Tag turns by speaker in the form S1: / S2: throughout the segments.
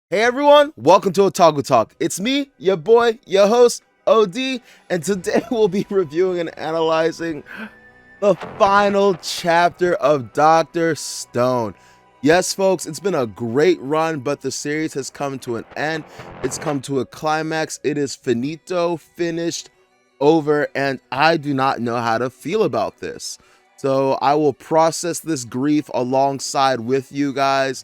S1: Hey everyone, welcome to Otaku Talk. It's me, your boy, your host, OD, and today we'll be reviewing and analyzing the final chapter of Dr. Stone. Yes, folks, it's been a great run, but the series has come to an end. It's come to a climax. It is finito, finished, over, and I do not know how to feel about this. So I will process this grief alongside with you guys.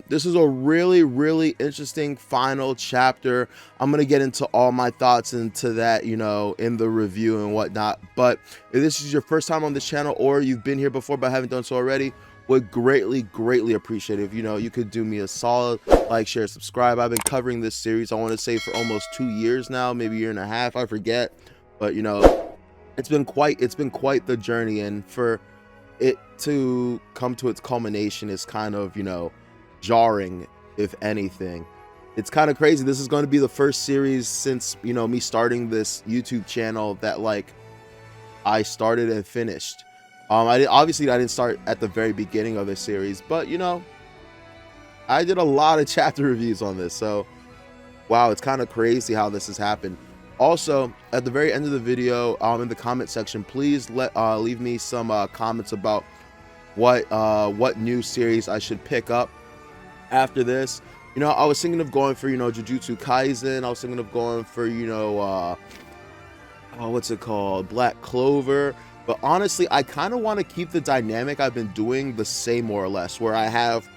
S1: This is a really interesting final chapter. I'm gonna get into all my thoughts into that, in the review and whatnot. But if this is your first time on this channel or you've been here before but haven't done so already, would greatly appreciate it if you could do me a solid like, share, subscribe. I've been covering this series, I want to say, for almost 2 years now, maybe a year and a half, I forget. But it's been quite the journey, and for it to come to its culmination is kind of jarring, if anything. It's kind of crazy. This is going to be the first series since me starting this YouTube channel that I started and finished. Obviously I didn't start at the very beginning of the series, but I did a lot of chapter reviews on this, so wow, it's kind of crazy how this has happened. Also, at the very end of the video, in the comment section, please leave me some comments about what new series I should pick up after this. I was thinking of going for Jujutsu Kaisen. I was thinking of going for what's it called, Black Clover. But honestly, I kind of want to keep the dynamic I've been doing the same, more or less, where I have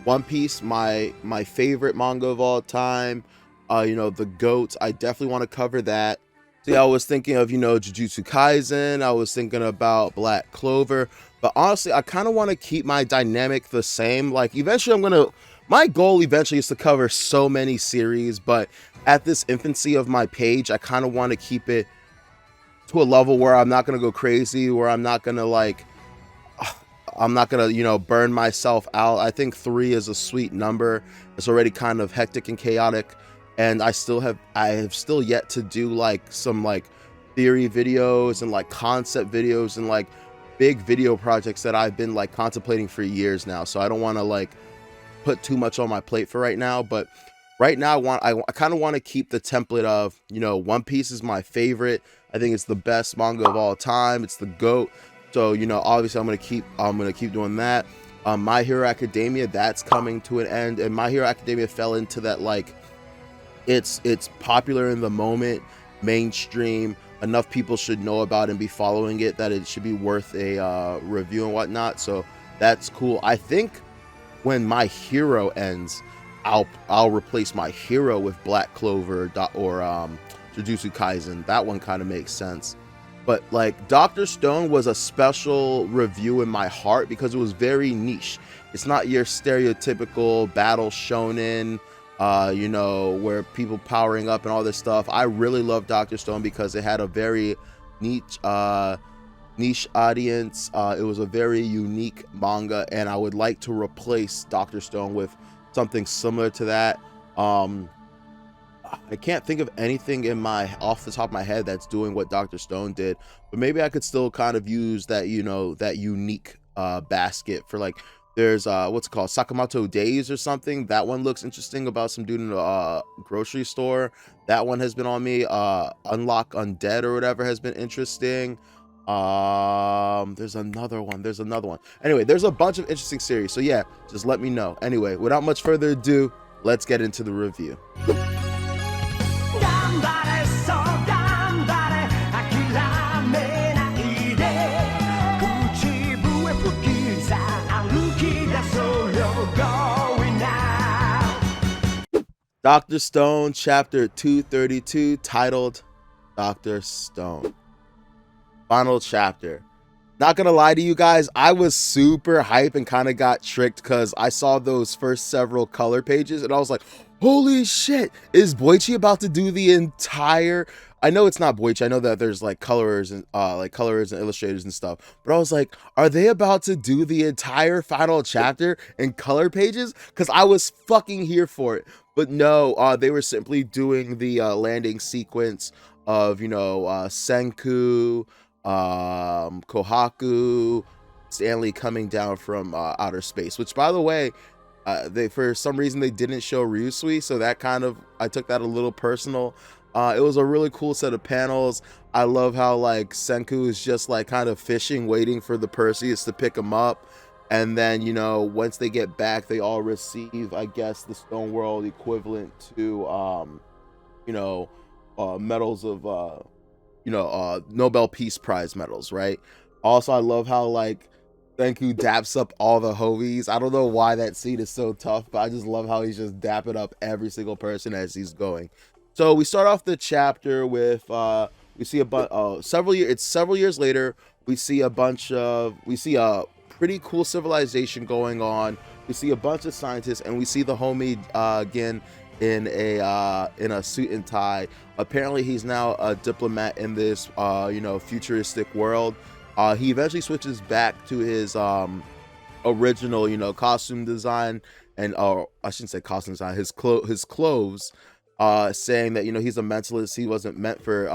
S1: One Piece, my favorite manga of all time, the GOAT. I definitely want to cover that. See, I was thinking of Jujutsu Kaisen. I was thinking about Black Clover. But honestly, I kind of want to keep my dynamic the same. Like, eventually my goal eventually is to cover so many series, but at this infancy of my page, I kind of want to keep it to a level where I'm not going to go crazy, where I'm not going to burn myself out. I think 3 is a sweet number. It's already kind of hectic and chaotic, and I have still yet to do some theory videos and concept videos and big video projects that I've been contemplating for years now. So I don't want to put too much on my plate for right now, but right now I kind of want to keep the template of One Piece is my favorite. I think it's the best manga of all time. It's the GOAT. So obviously I'm gonna keep doing that. My Hero Academia, that's coming to an end, and My Hero Academia fell into that it's popular in the moment, mainstream, enough people should know about and be following it that it should be worth a review and whatnot. So that's cool. I think when My Hero ends, I'll replace My Hero with Black Clover or Jujutsu Kaisen. That one kind of makes sense. But Dr. Stone was a special review in my heart because it was very niche. It's not your stereotypical battle shonen, where people powering up and all this stuff. I really love Dr. Stone because it had a very niche audience. It was a very unique manga, and I would like to replace Dr. Stone with something similar to that. I can't think of anything off the top of my head that's doing what Dr. Stone did, but maybe I could still kind of use that, that unique basket for there's what's it called, Sakamoto Days or something. That one looks interesting, about some dude in a grocery store. That one has been on me. Unlock Undead or whatever has been interesting. There's another one. Anyway, there's a bunch of interesting series, so yeah, just let me know. Anyway, without much further ado, let's get into the review. Dr. Stone, chapter 232, titled Dr. Stone. Final chapter. Not gonna lie to you guys, I was super hype and kind of got tricked because I saw those first several color pages and I was like, holy shit, is Boichi about to do the entire... I know it's not Boichi, I know that there's colorers and illustrators and stuff, but I was like, are they about to do the entire final chapter in color pages? Because I was fucking here for it. But no, they were simply doing the landing sequence of Senku, Kohaku, Stanley coming down from outer space, which, by the way, They, for some reason, they didn't show Ryusui, so that kind of, I took that a little personal. It was a really cool set of panels. I love how like Senku is just like kind of fishing, waiting for the Perseus to pick him up. And then, you know, once they get back, they all receive, I guess, the Stone World equivalent to, you know, medals of, Nobel Peace Prize medals, right? Also, I love how like Senku daps up all the homies. I don't know why that scene is so tough, but I just love how he's just dapping up every single person as he's going. So we start off the chapter with we see a bunch several years later. We see a pretty cool civilization going on. We see a bunch of scientists, and we see the homie again in a suit and tie. Apparently he's now a diplomat in this futuristic world. He eventually switches back to his original costume design, and I shouldn't say costume design, his clothes, saying that he's a mentalist. He wasn't meant for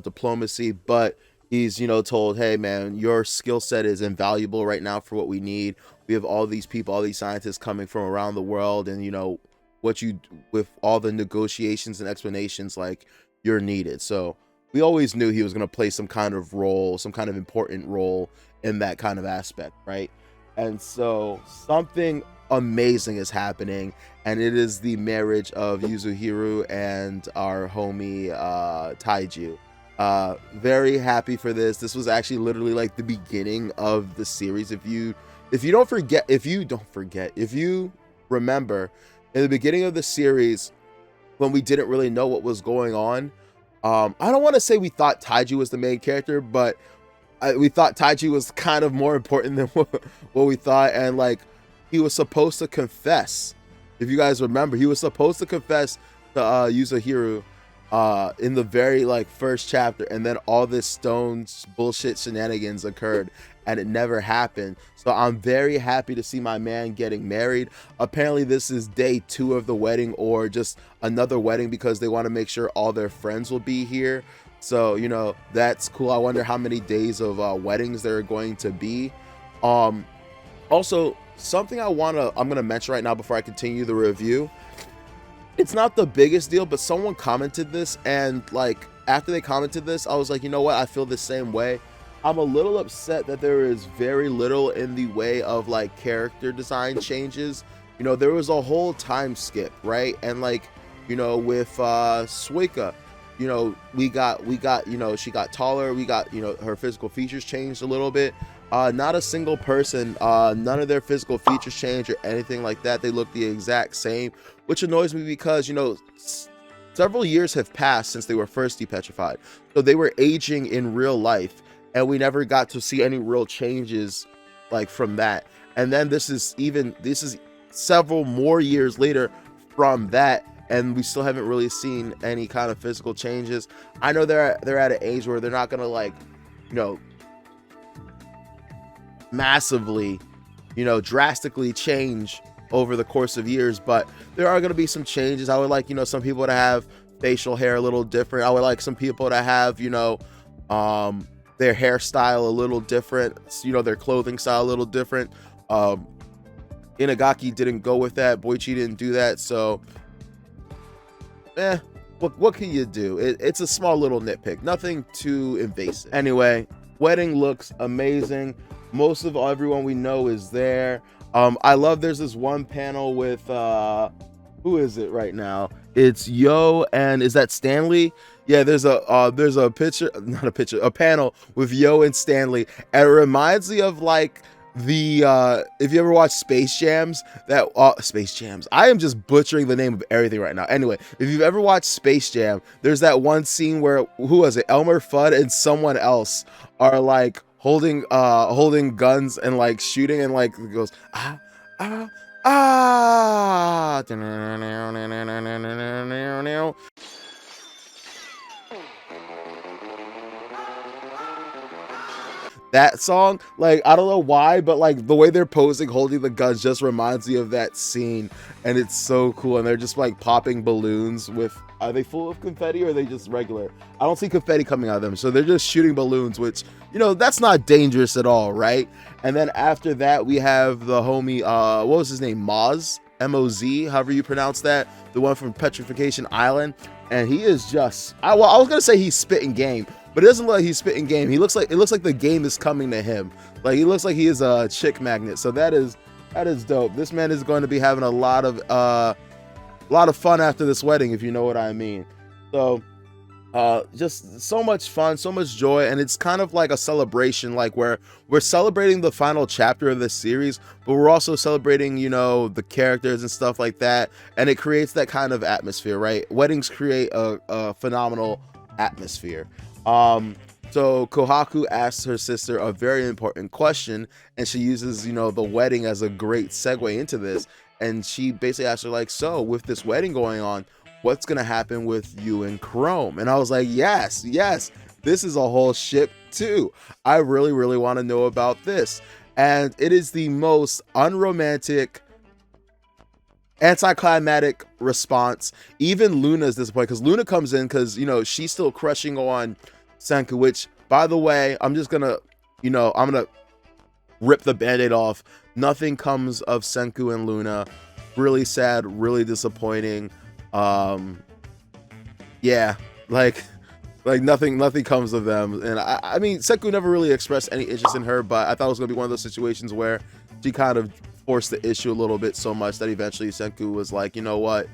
S1: diplomacy, but he's told, hey man, your skill set is invaluable right now for what we need. We have all these people, all these scientists coming from around the world, and what you, with all the negotiations and explanations, like, you're needed. So we always knew he was going to play some kind of role, some kind of important role in that kind of aspect, right? And so something amazing is happening, and it is the marriage of Yuzuhiru and our homie Taiju. Very happy for this. This was actually literally like the beginning of the series. If you remember, in the beginning of the series, when we didn't really know what was going on, I don't want to say we thought Taiju was the main character, but we thought Taiju was kind of more important than what we thought. And like, he was supposed to confess. If you guys remember, he was supposed to confess to Yuzuhiru in the very first chapter, and then all this Stones bullshit shenanigans occurred, and it never happened. So I'm very happy to see my man getting married. Apparently this is day 2 of the wedding, or just another wedding, because they want to make sure all their friends will be here. So that's cool. I wonder how many days of weddings there are going to be. Also, something I'm gonna mention right now before I continue the review. It's not the biggest deal, but someone commented this, and after they commented this, I was like, you know what, I feel the same way. I'm a little upset that there is very little in the way of character design changes. There was a whole time skip, right? And with Suika, we got she got taller, we got her physical features changed a little bit. Not a single person, none of their physical features change or anything like that. They look the exact same, which annoys me because several years have passed since they were first depetrified, so they were aging in real life, and we never got to see any real changes from that. And then this is several more years later from that, and we still haven't really seen any kind of physical changes. I know they're at an age where they're not gonna massively drastically change over the course of years, but there are going to be some changes. I would like some people to have facial hair a little different. I would like some people to have their hairstyle a little different, their clothing style a little different. Inagaki didn't go with that, Boichi didn't do that, so what can you do? It's a small little nitpick, nothing too invasive. Anyway, wedding looks amazing. Most of everyone we know is there. I love, there's this one panel with who is it right now? It's Yo, and is that Stanley? Yeah, there's a panel with Yo and Stanley, and it reminds me of if you ever watch Space Jams, I am just butchering the name of everything right now. Anyway, if you've ever watched Space Jam, there's that one scene where, who was it, Elmer Fudd and someone else are holding guns and shooting, and it goes that song. I don't know why, but the way they're posing holding the guns just reminds me of that scene, and it's so cool. And they're just popping balloons with, are they full of confetti or are they just regular? I don't see confetti coming out of them, so they're just shooting balloons, which that's not dangerous at all, right? And then after that we have the homie, what was his name, Maz, Moz, however you pronounce that, the one from Petrification Island, and he is just, I was gonna say he's spitting game, but it doesn't look like he's spitting game. It looks like the game is coming to him. Like, he looks like he is a chick magnet. So that is dope. This man is going to be having a lot of fun after this wedding, if you know what I mean. So just so much fun, so much joy, and it's kind of like a celebration, like where we're celebrating the final chapter of this series, but we're also celebrating, you know, the characters and stuff like that, and it creates that kind of atmosphere, right? Weddings create a phenomenal atmosphere. So Kohaku asks her sister a very important question, and she uses, you know, the wedding as a great segue into this, and she basically asks her, like, so with this wedding going on, what's gonna happen with you and Chrome? And I was like, yes, this is a whole ship too. I really want to know about this. And it is the most unromantic, anticlimactic response. Even Luna is disappointed, because Luna comes in because, you know, she's still crushing on Senku, which, by the way, I'm gonna rip the band-aid off. Nothing comes of Senku and Luna. Really sad, really disappointing. Yeah, like nothing comes of them. And I mean, Senku never really expressed any interest in her, but I thought it was gonna be one of those situations where she kind of forced the issue a little bit so much that eventually Senku was like, you know what,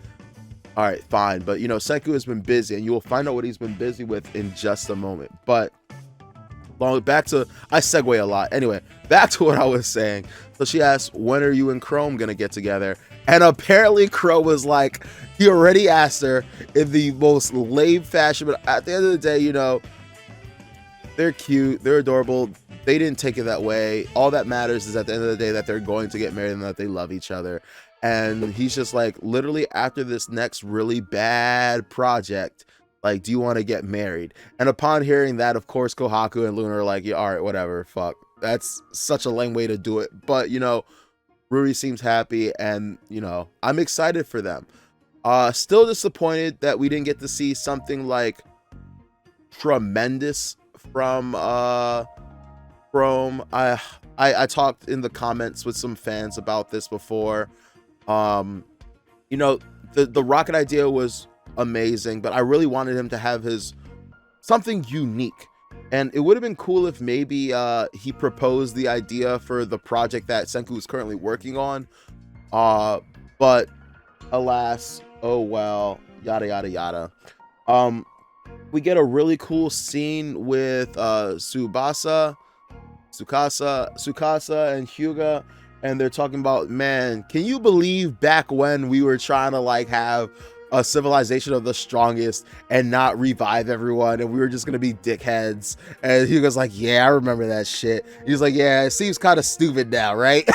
S1: all right, fine. But, you know, Senku has been busy, and you will find out what he's been busy with in just a moment. But back to, I segue a lot. Anyway, back to what I was saying. So she asked, when are you and Chrome gonna get together? And apparently Crow was like, he already asked her in the most lame fashion, but at the end of the day, you know, they're cute, they're adorable. They didn't take it that way. All that matters is at the end of the day that they're going to get married and that they love each other. And he's just like, literally, after this next really bad project, like, do you want to get married? And upon hearing that, of course, Kohaku and Luna are like, yeah, all right, whatever, fuck. That's such a lame way to do it. But, you know, Ruri seems happy, and, you know, I'm excited for them. Still disappointed that we didn't get to see something like tremendous from Chrome. I talked in the comments with some fans about this before. You know, the rocket idea was amazing, but I really wanted him to have his something unique. And it would have been cool if maybe he proposed the idea for the project that Senku is currently working on. But alas, oh well, yada yada yada. We get a really cool scene with Tsukasa and Hyuga, and they're talking about, man, can you believe back when we were trying to like have a civilization of the strongest and not revive everyone, and we were just gonna be dickheads? And he was like, yeah, I remember that shit. He's like, yeah, it seems kind of stupid now, right?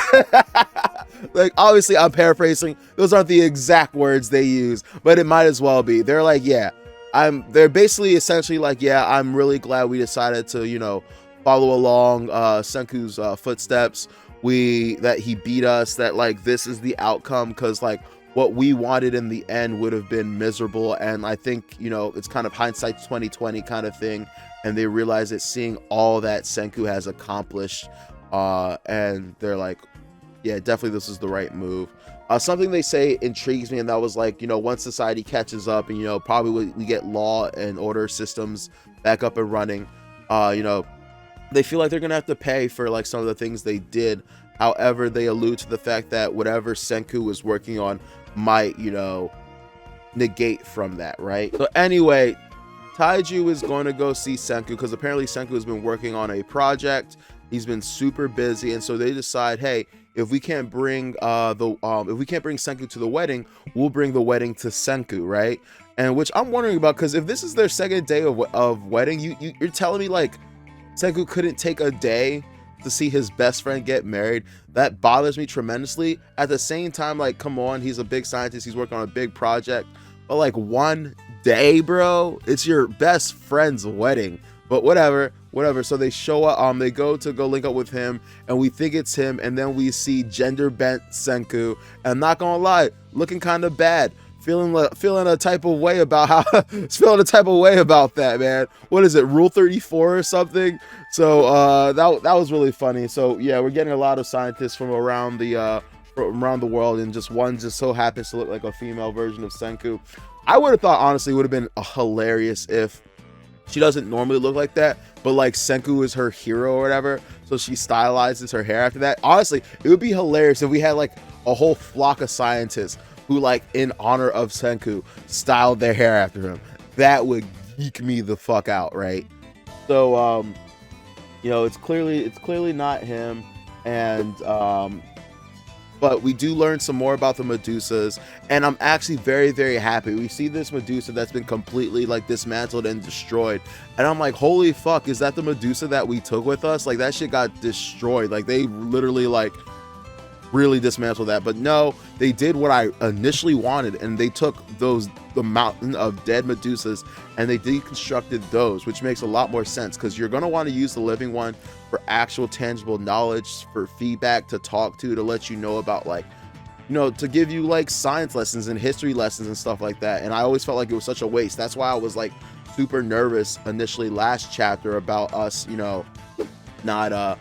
S1: Like, obviously I'm paraphrasing, those aren't the exact words they use, but it might as well be. They're like, yeah, they're basically essentially like, yeah, I'm really glad we decided to, you know, follow along Senku's footsteps. That he beat us, that like this is the outcome, because like what we wanted in the end would have been miserable. And I think, you know, it's kind of hindsight 2020 kind of thing, and they realize it seeing all that Senku has accomplished, and they're like, yeah, definitely this is the right move. Something they say intrigues me, and that was like, you know, once society catches up and, you know, probably we get law and order systems back up and running, you know, they feel like they're gonna have to pay for like some of the things they did. However, they allude to the fact that whatever Senku was working on might, you know, negate from that, right? So anyway, Taiju is going to go see Senku because apparently Senku has been working on a project. He's been super busy, and so they decide, hey, if we can't bring Senku to the wedding, we'll bring the wedding to Senku, right? And which I'm wondering about, because if this is their second day of wedding, you're telling me like Senku couldn't take a day to see his best friend get married? That bothers me tremendously. At the same time, like, come on, he's a big scientist, he's working on a big project, but like one day, bro, it's your best friend's wedding. But whatever. So they show up, they go link up with him, and we think it's him, and then we see gender bent Senku, and I'm not gonna lie, looking kind of bad. Feeling a type of way about that, man. What is it, Rule 34 or something? So that was really funny. So yeah, we're getting a lot of scientists from around the from around the world, and just one just so happens to look like a female version of Senku. I would have thought, honestly, it would have been hilarious if she doesn't normally look like that, but like Senku is her hero or whatever, so she stylizes her hair after that. Honestly, it would be hilarious if we had like a whole flock of scientists who, like, in honor of Senku, styled their hair after him. That would geek me the fuck out, right? So you know, it's clearly not him, and but we do learn some more about the Medusas, and I'm actually very, very happy. We see this Medusa that's been completely like dismantled and destroyed, and I'm like, holy fuck, is that the Medusa that we took with us? Like, that shit got destroyed. Like, they literally like really dismantled that. But no, they did what I initially wanted, and they took the mountain of dead Medusas and they deconstructed those, which makes a lot more sense, because you're going to want to use the living one for actual tangible knowledge, for feedback, to talk to let you know about, like, you know, to give you like science lessons and history lessons and stuff like that. And I always felt like it was such a waste. That's why I was like super nervous initially last chapter about us, you know, not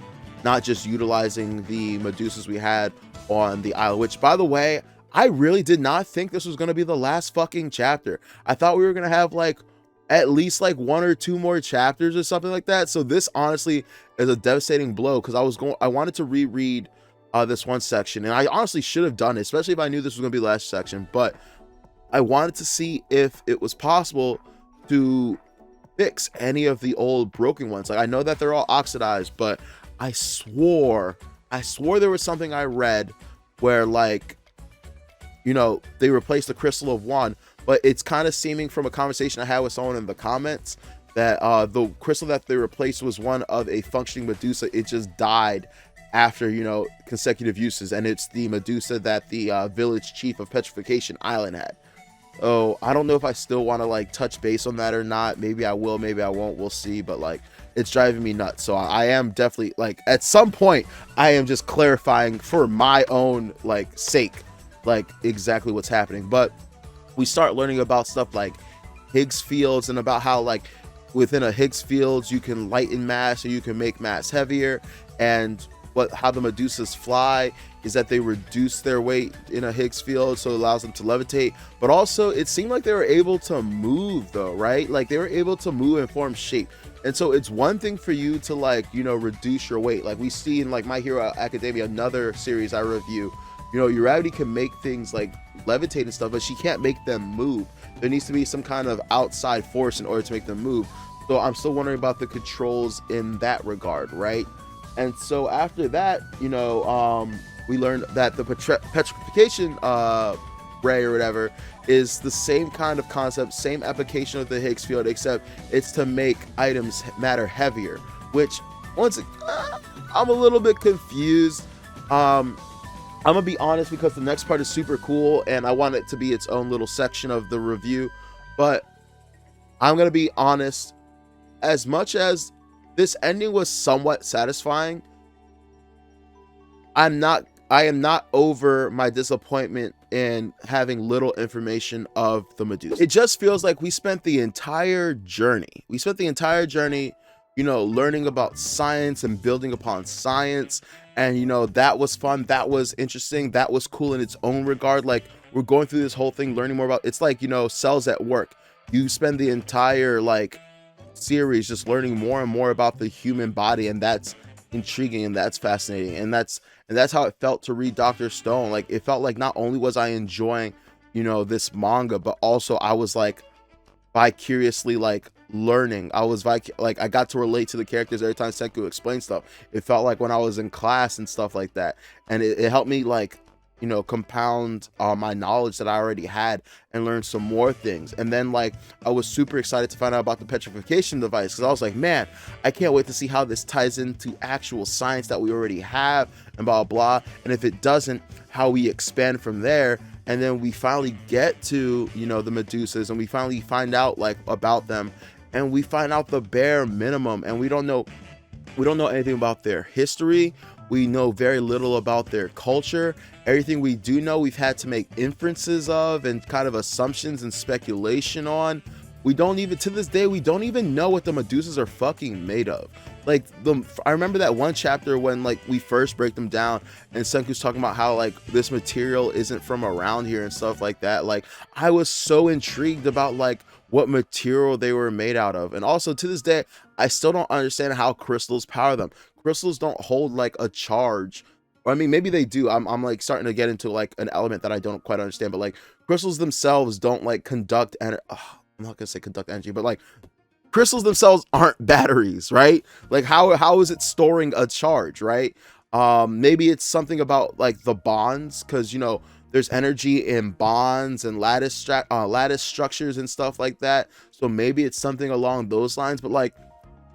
S1: just utilizing the Medusas we had on the island, which, by the way, I really did not think this was going to be the last fucking chapter. I thought we were going to have like at least like 1 or 2 more chapters or something like that. So this honestly is a devastating blow, because I wanted to reread this one section, and I honestly should have done it, especially if I knew this was going to be the last section, but I wanted to see if it was possible to fix any of the old broken ones. Like, I know that they're all oxidized, but I swore there was something I read where, like, you know, they replaced the Crystal of One, but it's kind of seeming from a conversation I had with someone in the comments that the crystal that they replaced was one of a functioning Medusa. It just died after, you know, consecutive uses, and it's the Medusa that the village chief of Petrification Island had. Oh, I don't know if I still want to like touch base on that or not. Maybe I will, maybe I won't, we'll see. But like, it's driving me nuts. So I am definitely, like, at some point I am just clarifying for my own like sake, like, exactly what's happening. But we start learning about stuff like Higgs fields, and about how, like, within a Higgs fields you can lighten mass, or you can make mass heavier, and how the Medusas fly is that they reduce their weight in a Higgs field, so it allows them to levitate. But also, it seemed like they were able to move though, right? Like, they were able to move and form shape. And so it's one thing for you to, like, you know, reduce your weight. Like we see in like My Hero Academia, another series I review, you know, Uravity can make things like levitate and stuff, but she can't make them move. There needs to be some kind of outside force in order to make them move. So I'm still wondering about the controls in that regard, right? And so after that, you know, we learned that the petrification ray or whatever is the same kind of concept, same application of the Higgs field, except it's to make items matter heavier, which, once I'm a little bit confused. I'm gonna be honest, because the next part is super cool and I want it to be its own little section of the review. But I'm gonna be honest, as much as this ending was somewhat satisfying, I am not over my disappointment in having little information of the Medusa. It just feels like we spent the entire journey, you know, learning about science and building upon science. And, you know, that was fun. That was interesting. That was cool in its own regard. Like, we're going through this whole thing, learning more about, it's like, you know, cells at work. You spend the entire, like, series just learning more and more about the human body, and that's intriguing and that's fascinating, and that's how it felt to read Dr. Stone. Like, it felt like not only was I enjoying, you know, this manga, but also I was like vicariously like learning. I was like I got to relate to the characters every time Senku explained stuff. It felt like when I was in class and stuff like that, and it helped me, like, you know, compound my knowledge that I already had and learn some more things. And then, like, I was super excited to find out about the petrification device, because I was like, man, I can't wait to see how this ties into actual science that we already have, and blah blah. And if it doesn't, how we expand from there. And then we finally get to, you know, the Medusas, and we finally find out, like, about them, and we find out the bare minimum. And we don't know anything about their history. We know very little about their culture. Everything we do know, we've had to make inferences of and kind of assumptions and speculation on. We don't even, to this day, we don't even know what the Medusas are fucking made of. like I remember that one chapter when like we first break them down and Senku's talking about how like this material isn't from around here and stuff like that. Like I was so intrigued about like what material they were made out of. And also to this day, I still don't understand how crystals power them. Crystals don't hold like a charge. Or, I mean, maybe they do. I'm like starting to get into like an element that I don't quite understand, but like crystals themselves don't like conduct, and I'm not gonna say conduct energy, but like crystals themselves aren't batteries, right? Like how is it storing a charge, right? Maybe it's something about like the bonds, because you know there's energy in bonds and lattice structures and stuff like that. So maybe it's something along those lines. But like,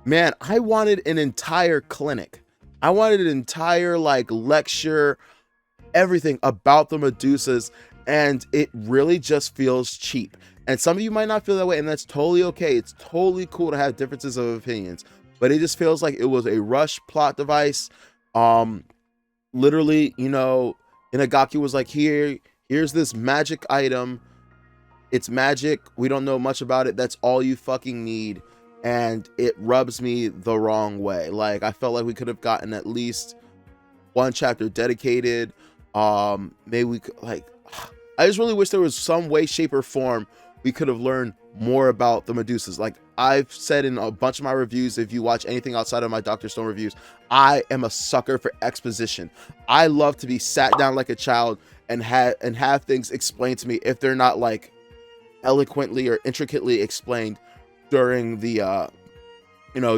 S1: man, I wanted an entire clinic. I wanted an entire like lecture, everything about the Medusas, and it really just feels cheap. And some of you might not feel that way, and that's totally okay. It's totally cool to have differences of opinions, but it just feels like it was a rush plot device. Literally, you know, Inagaki was like, here's this magic item. It's magic. We don't know much about it. That's all you fucking need. And it rubs me the wrong way. Like, I felt like we could have gotten at least one chapter dedicated. Maybe we could, like, I just really wish there was some way, shape, or form we could have learned more about the Medusas. Like I've said in a bunch of my reviews, if you watch anything outside of my Dr. Stone reviews, I am a sucker for exposition. I love to be sat down like a child and have things explained to me if they're not like eloquently or intricately explained during the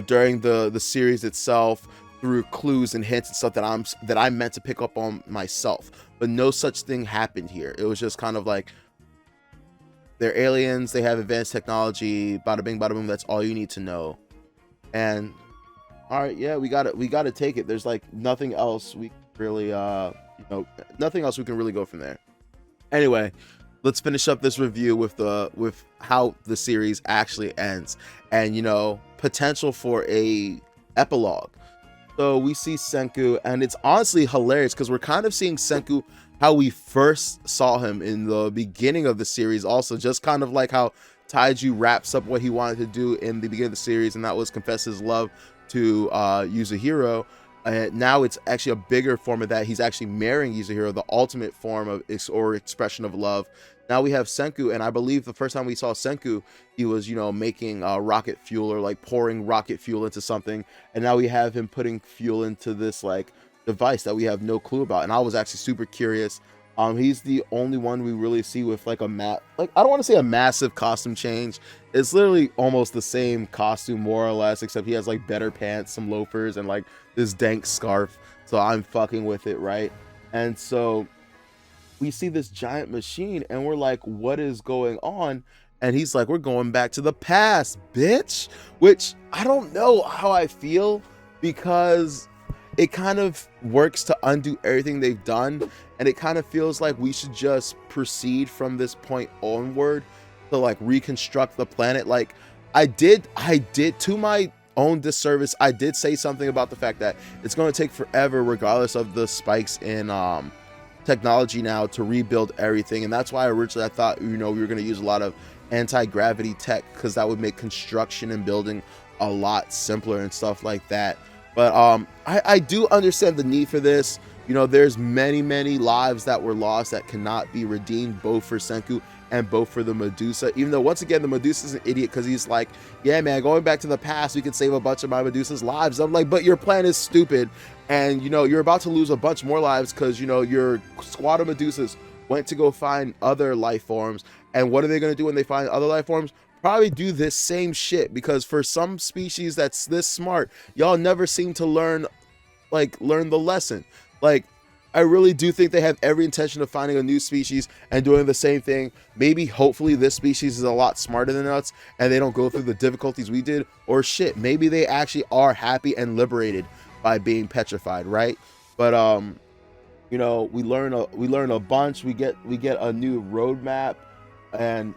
S1: during the series itself, through clues and hints and stuff that I'm meant to pick up on myself. But no such thing happened here. It was just kind of like, they're aliens, they have advanced technology, bada bing bada boom, that's all you need to know. And all right, yeah, we got to take it. There's like nothing else we really nothing else we can really go from there. Anyway, let's finish up this review with how the series actually ends, and you know, potential for a epilogue. So we see Senku, and it's honestly hilarious because we're kind of seeing Senku how we first saw him in the beginning of the series, also just kind of like how Taiju wraps up what he wanted to do in the beginning of the series, and that was confess his love to Yuzuhiru. Now it's actually a bigger form of that. He's actually marrying Yuzuhiru, the ultimate form of expression of love. Now we have Senku, and I believe the first time we saw Senku, he was, you know, making rocket fuel, or like pouring rocket fuel into something, and now we have him putting fuel into this like device that we have no clue about. And I was actually super curious. He's the only one we really see with like I don't want to say a massive costume change. It's literally almost the same costume more or less, except he has like better pants, some loafers, and like this dank scarf. So I'm fucking with it, right? And so we see this giant machine, and we're like, what is going on? And he's like, we're going back to the past, bitch. Which I don't know how I feel, because it kind of works to undo everything they've done, and it kind of feels like we should just proceed from this point onward to like reconstruct the planet. Like I did to my own disservice, I did say something about the fact that it's going to take forever, regardless of the spikes in technology now, to rebuild everything. And that's why originally I thought, you know, we were going to use a lot of anti-gravity tech, because that would make construction and building a lot simpler and stuff like that. But I do understand the need for this. You know, there's many lives that were lost that cannot be redeemed, both for Senku and both for the Medusa. Even though, once again, the Medusa's an idiot, because he's like, yeah, man, going back to the past, we could save a bunch of my Medusa's lives. I'm like, but your plan is stupid. And, you know, you're about to lose a bunch more lives because, you know, your squad of Medusas went to go find other life forms. And what are they going to do when they find other life forms? Probably do this same shit, because for some species that's this smart, y'all never seem to learn the lesson. Like, I really do think they have every intention of finding a new species and doing the same thing. Maybe, hopefully, this species is a lot smarter than us and they don't go through the difficulties we did. Or shit, maybe they actually are happy and liberated by being petrified, right? But you know, we learn a bunch. We get a new roadmap, and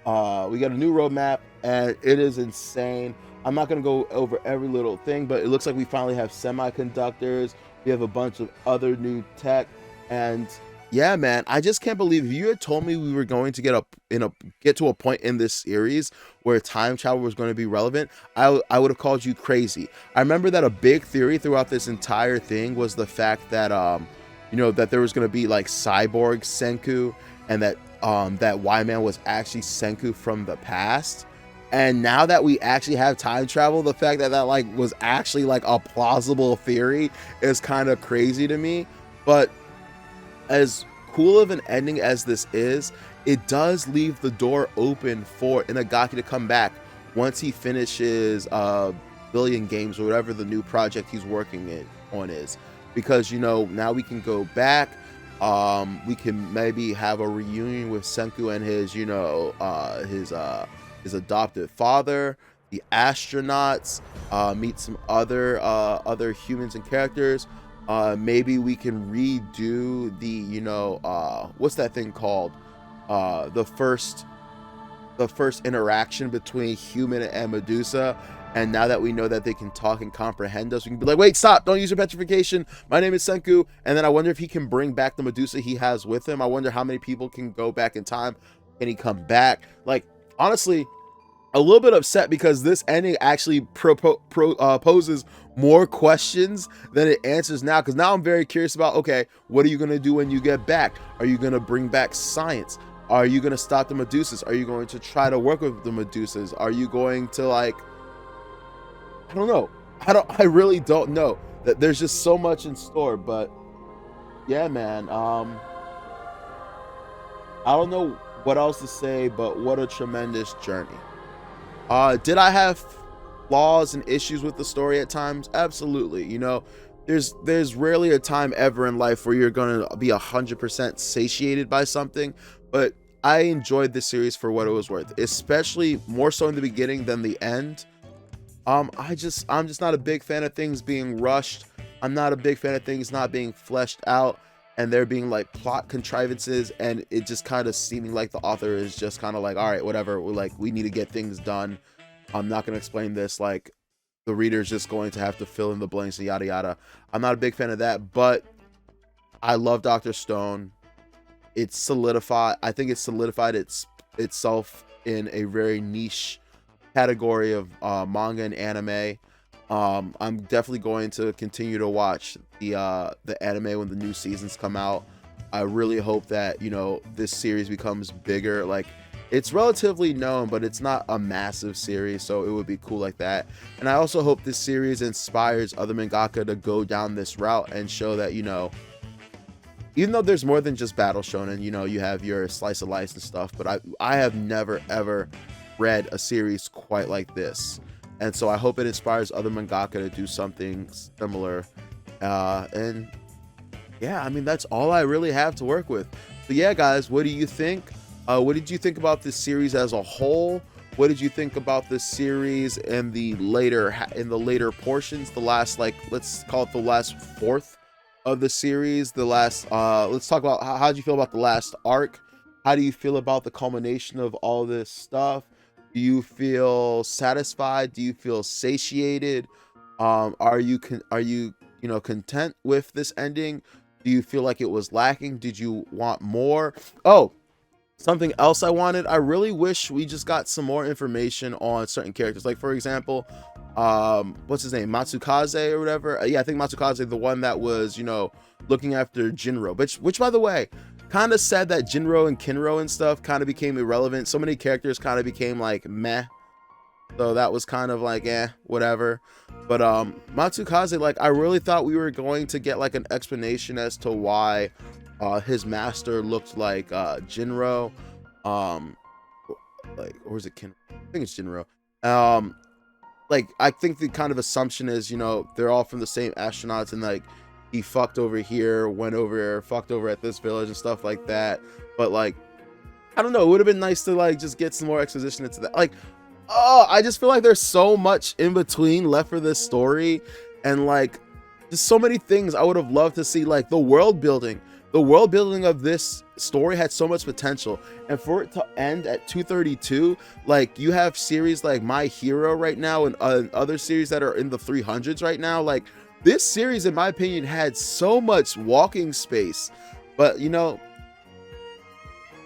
S1: and it is insane. I'm not going to go over every little thing, but it looks like we finally have semiconductors. We have a bunch of other new tech, and Yeah, man, I just can't believe if you had told me we were going to get to a point in this series where time travel was going to be relevant, I would have called you crazy. I remember that a big theory throughout this entire thing was the fact that that there was going to be like cyborg Senku, and that Y-Man was actually Senku from the past. And now that we actually have time travel, the fact that like was actually like a plausible theory is kind of crazy to me. But as cool of an ending as this is, it does leave the door open for Inagaki to come back once he finishes Billion Games or whatever the new project he's working on is. Because now we can go back. We can maybe have a reunion with Senku and his adopted father, the astronauts, meet some other humans and characters. Maybe we can redo the what's that thing called, the first interaction between human and Medusa. And now that we know that they can talk and comprehend us, we can be like, wait, stop, don't use your petrification, my name is Senku. And then I wonder if he can bring back the Medusa he has with him. I wonder how many people can go back in time. Can he come back? Like, honestly, a little bit upset because this ending actually poses more questions than it answers now. Because now I'm very curious about, okay, what are you going to do when you get back? Are you going to bring back science? Are you going to stop the Medusas? Are you going to try to work with the Medusas? Are you going to, like, I don't know. I really don't know. That there's just so much in store. But yeah, man. I don't know what else to say, but what a tremendous journey. Did I have flaws and issues with the story at times? Absolutely. There's rarely a time ever in life where you're gonna be 100% satiated by something, but I enjoyed this series for what it was worth, especially more so in the beginning than the end. I'm just not a big fan of things being rushed. I'm not a big fan of things not being fleshed out and there being like plot contrivances, and it just kind of seeming like the author is just kind of like, all right, whatever, we need to get things done. I'm not going to explain this, like the reader's just going to have to fill in the blanks and yada yada. I'm not a big fan of that, but I love Dr. Stone. I think it's solidified itself in a very niche category of manga and anime. I'm definitely going to continue to watch the anime when the new seasons come out. I really hope that this series becomes bigger. Like, it's relatively known, but it's not a massive series, so it would be cool like that. And I also hope this series inspires other mangaka to go down this route and show that even though there's more than just battle shonen, you have your slice of life and stuff, but I have never ever read a series quite like this, and so I hope it inspires other mangaka to do something similar. And yeah, I mean, that's all I really have to work with. But yeah, guys, what do you think? What did you think about this series as a whole? What did you think about this series in the later portions, the last, like, let's call it the last fourth of the series, the last let's talk about how did you feel about the last arc? How do you feel about the culmination of all this stuff? Do you feel satisfied? Do you feel satiated? Are you content with this ending? Do you feel like it was lacking? Did you want more? Oh, something else I wanted. I really wish we just got some more information on certain characters. Like, for example, what's his name? Matsukaze or whatever. Yeah, I think Matsukaze, the one that was, looking after Jinro. Which by the way, kind of said that Jinro and Kinro and stuff kind of became irrelevant. So many characters kind of became like meh. So that was kind of like whatever. But Matsukaze, like, I really thought we were going to get like an explanation as to why his master looked like Jinro. Like, or is it Kinro? I think it's Jinro. Like, I think the kind of assumption is, they're all from the same astronauts, and like he fucked over here, went over, fucked over at this village and stuff like that. But like, I don't know, it would have been nice to like just get some more exposition into that. Like, oh, I just feel like there's so much in between left for this story, and like just so many things I would have loved to see. Like, the world building of this story had so much potential, and for it to end at 232, like, you have series like My Hero right now and other series that are in the 300s right now. Like, this series, in my opinion, had so much walking space. But you know,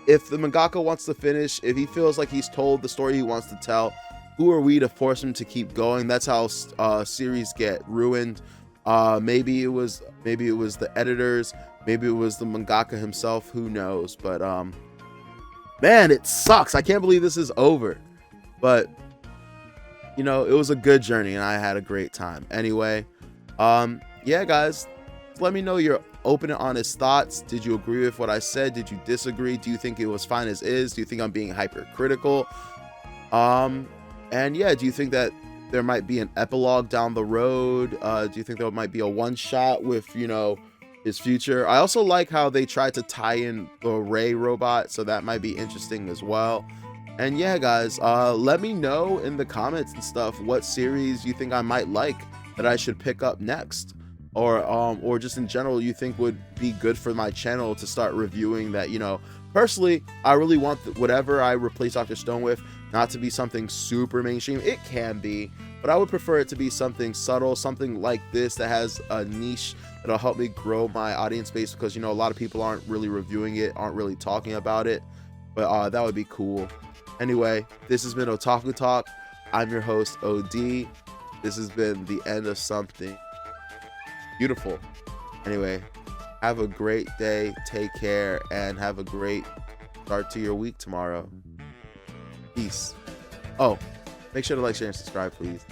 S1: if the mangaka wants to finish, if he feels like he's told the story he wants to tell, who are we to force him to keep going? That's how series get ruined. Maybe it was the editors, maybe it was the mangaka himself, who knows. But man, it sucks. I can't believe this is over. But you know, it was a good journey and I had a great time. Anyway, yeah guys, let me know your open and honest thoughts. Did you agree with what I said? Did you disagree? Do you think it was fine as is? Do you think I'm being hypercritical? And yeah, do you think that there might be an epilogue down the road? Do you think there might be a one-shot with, you know, his future? I also like how they tried to tie in the Ray robot, so that might be interesting as well. And yeah guys, let me know in the comments and stuff what series you think I might like that I should pick up next, or just in general you think would be good for my channel to start reviewing. That, you know, personally I really want whatever I replace Dr. Stone with not to be something super mainstream. It can be, but I would prefer it to be something subtle, something like this that has a niche that'll help me grow my audience base, because you know, a lot of people aren't really reviewing it, aren't really talking about it. But that would be cool. Anyway, this has been Otaku Talk. I'm your host, OD. This has been the end of something beautiful. Anyway, have a great day, take care, and have a great start to your week tomorrow. Peace. Oh, make sure to like, share, and subscribe, please.